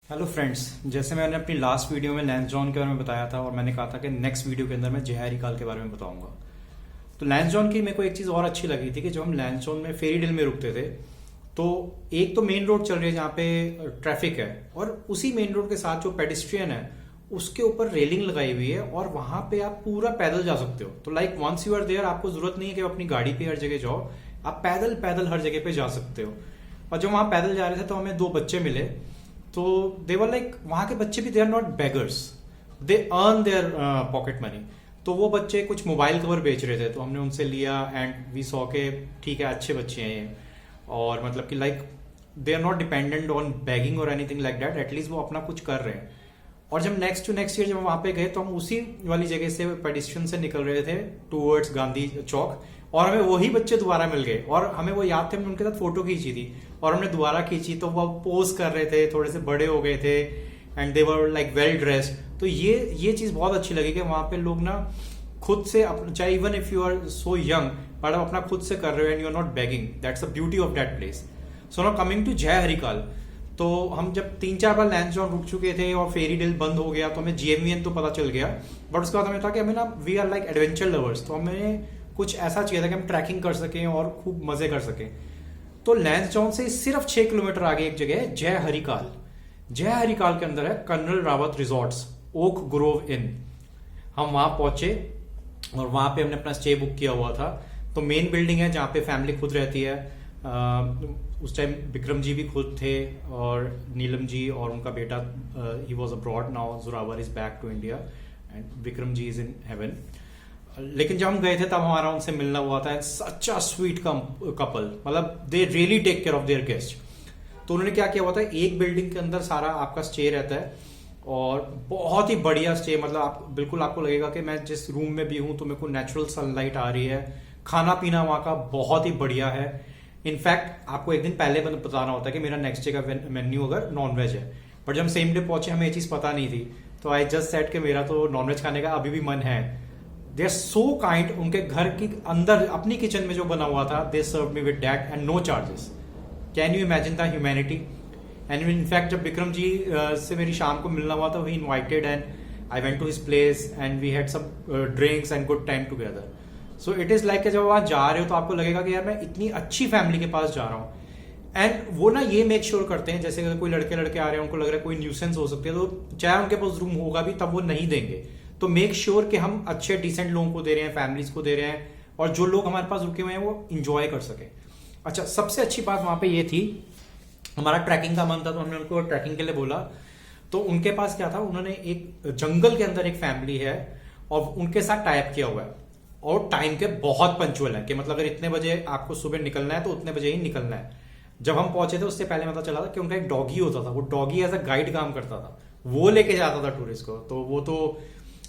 Hello friends, जैसे मैंने अपनी लास्ट वीडियो में लैंसडॉन के बारे में बताया था और मैंने कहा था कि नेक्स्ट वीडियो के अंदर मैं जहरीकाल के बारे में बताऊंगा। तो लैंसडॉन की मेरे को एक चीज़ और अच्छी लगी थी कि जब हम लैंसडॉन में फेरीडेल में रुकते थे तो एक तो मेन रोड चल रही है जहाँ पे ट्रैफिक है और उसी मेन रोड के साथ जो पेडिस्ट्रियन है उसके ऊपर रेलिंग लगाई हुई है और वहां पे आप पूरा पैदल जा सकते हो। तो like once you are there आपको जरूरत नहीं है कि अपनी गाड़ी पे हर जगह जाओ, आप पैदल पैदल हर जगह पे जा सकते हो। और जब वहां पैदल जा रहे थे तो हमें दो बच्चे मिले, तो दे वर लाइक वहां के बच्चे भी they are not beggars, they earn their pocket money. तो वो बच्चे कुछ मोबाइल कवर बेच रहे थे तो हमने उनसे लिया एंड वी सॉ के ठीक है अच्छे बच्चे हैं ये, और मतलब कि like they are not dependent on begging और एनीथिंग लाइक दैट, एटलीस्ट वो अपना कुछ कर रहे हैं। और जब नेक्स्ट ईयर जब वहां पे गए तो हम उसी वाली जगह से पेडिस्ट्रियन से निकल रहे थे टूवर्ड्स गांधी चौक और हमें वही बच्चे दोबारा मिल गए और हमें वो याद थे, हमने उनके साथ फोटो खींची थी और हमने दोबारा खींची तो वो पोज कर रहे थे, थोड़े से बड़े हो गए थे and they were like well dressed. तो ये चीज बहुत अच्छी लगी कि वहां पे लोग ना खुद से चाहे even if you are so young but आप अपना खुद से कर रहे हो and you are not begging, that's the beauty of that place. So now coming to Jai Harikhal, तो हम जब 3-4 बार लैंसडॉन रुक चुके थे और फेरीडेल बंद हो गया तो हमें जीएमवीएन तो पता चल गया, बट उसके बाद हमें था कि हमें ना we are like adventure lovers, तो हमें कुछ ऐसा चाहिए था कि हम ट्रैकिंग कर सकें और खूब मजे कर सकें। तो लैंसडॉन से सिर्फ 6 किलोमीटर आगे एक जगह है जय हरिकाल। जय हरिकाल के अंदर है colonel Rawat resorts, oak grove inn. हम वहां पहुंचे और वहां पे हमने अपना स्टे बुक किया हुआ था। तो मेन बिल्डिंग है जहाँ पे फैमिली खुद रहती है। उस टाइम विक्रम जी भी खुद थे और नीलम जी और उनका बेटा, he was abroad, now Zorawar is back to India and Vikram ji is in heaven. लेकिन जब हम गए थे तब हमारा उनसे मिलना हुआ था। सच अ स्वीट कपल, मतलब they really take care of their guest. तो उन्होंने क्या किया हुआ था, एक बिल्डिंग के अंदर सारा आपका स्टे रहता है और बहुत ही बढ़िया स्टे, मतलब आप बिल्कुल आपको लगेगा कि मैं जिस रूम में भी हूं तो मेरे को नेचुरल सनलाइट आ रही है। खाना पीना वहां का बहुत ही बढ़िया है। इनफैक्ट आपको एक दिन पहले बताना होता है कि मेरा नेक्स्ट डे का मेन्यू अगर नॉनवेज है, बट जब हम सेम डे पहुंचे हमें ये चीज पता नहीं थी, तो आई जस्ट सेड कि मेरा तो नॉनवेज खाने का अभी भी मन है। दे आर सो काइंड, उनके घर के अंदर अपनी किचन में जो बना हुआ था they serve me with that and no charges. Can you imagine the humanity. And in fact जब विक्रम जी से मेरी शाम को मिलना हुआ था, he invited and I went to his place and we had some drinks and good time together. So it is like जब वहां जा रहे हो तो आपको लगेगा कि यार मैं इतनी अच्छी फैमिली के पास जा रहा हूँ। एंड वो ना ये मेक श्योर करते हैं, जैसे अगर कोई लड़के आ रहे हैं उनको लग रहा है कोई न्यूसेंस हो सकती है तो चाहे उनके पास रूम होगा भी तब वो नहीं देंगे। तो मेक श्योर कि हम अच्छे डिसेंट लोगों को दे रहे हैं, फैमिलीज को दे रहे हैं और जो लोग हमारे पास रुके हुए हैं वो इंजॉय कर सके। अच्छा, सबसे अच्छी बात वहां पे ये थी, हमारा ट्रैकिंग का मन था तो हमने उनको ट्रैकिंग के लिए बोला। तो उनके पास क्या था, उन्होंने एक जंगल के अंदर एक फैमिली है और उनके साथ टाइप किया हुआ है और टाइम के बहुत पंचुअल है कि मतलब अगर इतने बजे आपको सुबह निकलना है तो उतने बजे ही निकलना है। जब हम पहुंचे थे उससे पहले पता चला था कि उनका एक डॉगी होता था, वो डॉगी एज अ गाइड काम करता था, वो लेके जाता था टूरिस्ट को। तो वो तो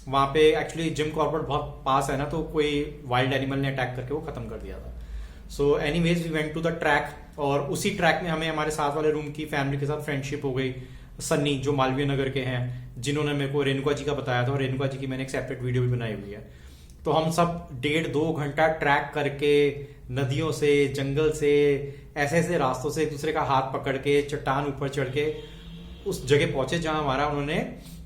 वहां पे एक्चुअली जिम कॉर्बेट बहुत पास है ना, तो कोई वाइल्ड एनिमल ने अटैक करके वो खत्म कर दिया था। So anyways we went to the track और उसी ट्रैक में हमें हमारे साथ वाले रूम की फैमिली के साथ फ्रेंडशिप हो गई। सन्नी जो मालवीय नगर के हैं, जिन्होंने मेरे को रेणुका जी का बताया था और रेणुका जी की मैंने एक सेपरेट वीडियो भी बनाई हुई है। तो हम सब 1.5-2 घंटा ट्रैक करके नदियों से, जंगल से, ऐसे ऐसे रास्तों से एक दूसरे का हाथ पकड़ के चट्टान ऊपर चढ़ के उस जगह पहुंचे जहां हमारा उन्होंने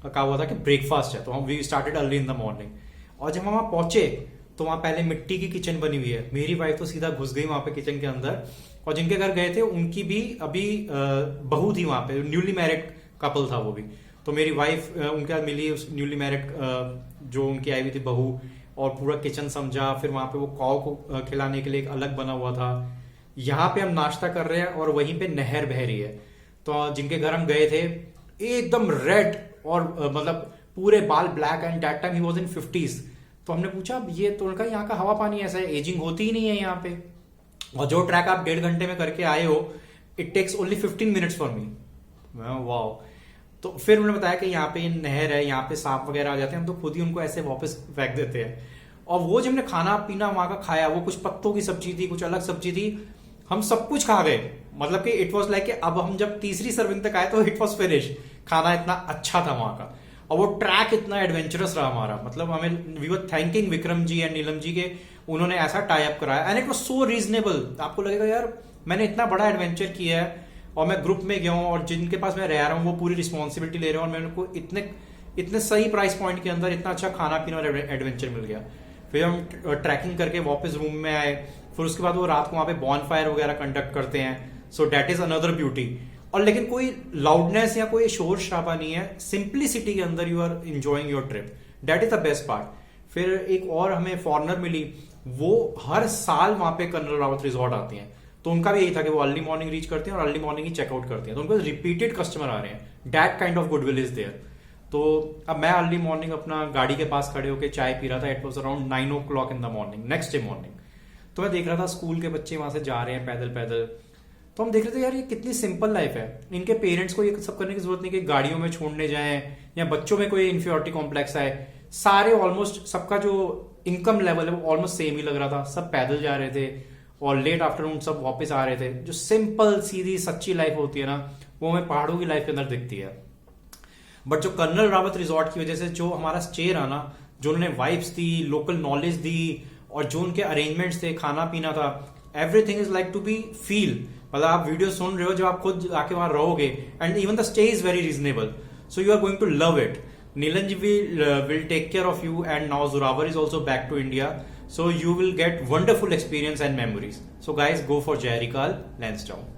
कहा हुआ था कि ब्रेकफास्ट है। तो हम we started early in the morning और जब हम वहां पहुंचे तो वहां पहले मिट्टी की किचन बनी हुई है। मेरी वाइफ तो सीधा घुस गई वहां पे किचन के अंदर और जिनके घर गए थे उनकी भी अभी बहू थी वहां पे, न्यूली मैरिड कपल था वो भी। तो मेरी वाइफ उनके साथ मिली, उस न्यूली मैरिड जो उनकी आई हुई थी बहू, और पूरा किचन समझा। फिर वहां पे वो काऊ को खिलाने के लिए एक अलग बना हुआ था। यहाँ पे हम नाश्ता कर रहे हैं और वहीं पे नहर बह रही है। तो जिनके घर हम गए थे एकदम रेड और मतलब पूरे बाल black and that time he was in 50s। तो हमने पूछा ये तो उनका यहाँ का हवा पानी ऐसा है, एजिंग होती ही नहीं है यहाँ पे, और जो ट्रैक आप 1.5 घंटे में करके आए हो it takes only 15 minutes for me. Wow. तो फिर उन्होंने बताया कि यहाँ पे नहर है, यहाँ पे सांप वगैरह आ जाते हैं, हम तो खुद ही उनको ऐसे वापस फेंक देते हैं। और वो जब हमने खाना पीना वहां का खाया, वो कुछ पत्तों की सब्जी थी, कुछ अलग सब्जी थी, हम सब कुछ खा गए। मतलब कि इट वॉज लाइक अब हम जब तीसरी सर्विंग तक आए तो इट वॉज फिनिश। खाना इतना अच्छा था वहां का और वो ट्रैक इतना एडवेंचरस रहा हमारा। मतलब हमें we were thanking Vikram ji and Neelam ji के, उन्होंने ऐसा टाई अप कराया and it was so reasonable. आपको लगेगा यार मैंने इतना बड़ा एडवेंचर किया है और मैं ग्रुप में गया हूँ और जिनके पास मैं रह रहा हूँ वो पूरी रिस्पॉन्सिबिलिटी ले रहे हैं और मैं उनको इतने सही प्राइस पॉइंट के अंदर इतना अच्छा खाना पीना और एडवेंचर मिल गया। फिर हम ट्रैकिंग करके वापस रूम में आए, फिर उसके बाद वो रात को वहां पे बॉन फायर वगैरह कंडक्ट करते हैं। सो डेट इज अनदर ब्यूटी। और लेकिन कोई लाउडनेस या कोई शोर शराबा नहीं है, सिंपलिसिटी के अंदर you are enjoying your trip, that is the best part. फिर एक और हमें फॉरनर मिली, वो हर साल वहां पे कर्नल रावत रिजॉर्ट आती हैं, तो उनका भी यही था कि वो अर्ली मॉर्निंग रीच करते हैं और अर्ली मॉर्निंग ही चेकआउट करते हैं, तो उनको रिपीटेड कस्टमर आ रहे हैं, that kind of goodwill is there. तो अब मैं अर्ली मॉर्निंग अपना गाड़ी के पास खड़े होकर चाय पी रहा था, it was around 9 o'clock in the morning, next day morning. तो मैं देख रहा था स्कूल के बच्चे वहां से जा रहे हैं पैदल पैदल, तो हम देख रहे थे यार ये कितनी सिंपल लाइफ है, इनके पेरेंट्स को ये सब करने की जरूरत नहीं कि गाड़ियों में छोड़ने जाएं या बच्चों में कोई इंफीरियरिटी कॉम्प्लेक्स आए। सारे ऑलमोस्ट सबका जो इनकम लेवल है वो ऑलमोस्ट सेम ही लग रहा था, सब पैदल जा रहे थे और लेट आफ्टरनून सब वापस आ रहे थे। जो सिंपल सीधी सच्ची लाइफ होती है ना, वो हमें पहाड़ों की लाइफ के अंदर दिखती है। बट जो कर्नल रावत रिजॉर्ट की वजह से जो हमारा स्टे रहा ना, जो उन्होंने वाइब्स दी, लोकल नॉलेज दी और जो उनके अरेंजमेंट्स थे, खाना पीना था, everything is like to be feel. मतलब आप वीडियो सुन रहे हो, जब आप खुद आके वहां रहोगे, and even the stay is very reasonable, so you are going to love it. Nilanj will take care of you, and now Zorawar is also back to India, so you will get wonderful experience and memories. So guys, go for Jairikal Lansdowne.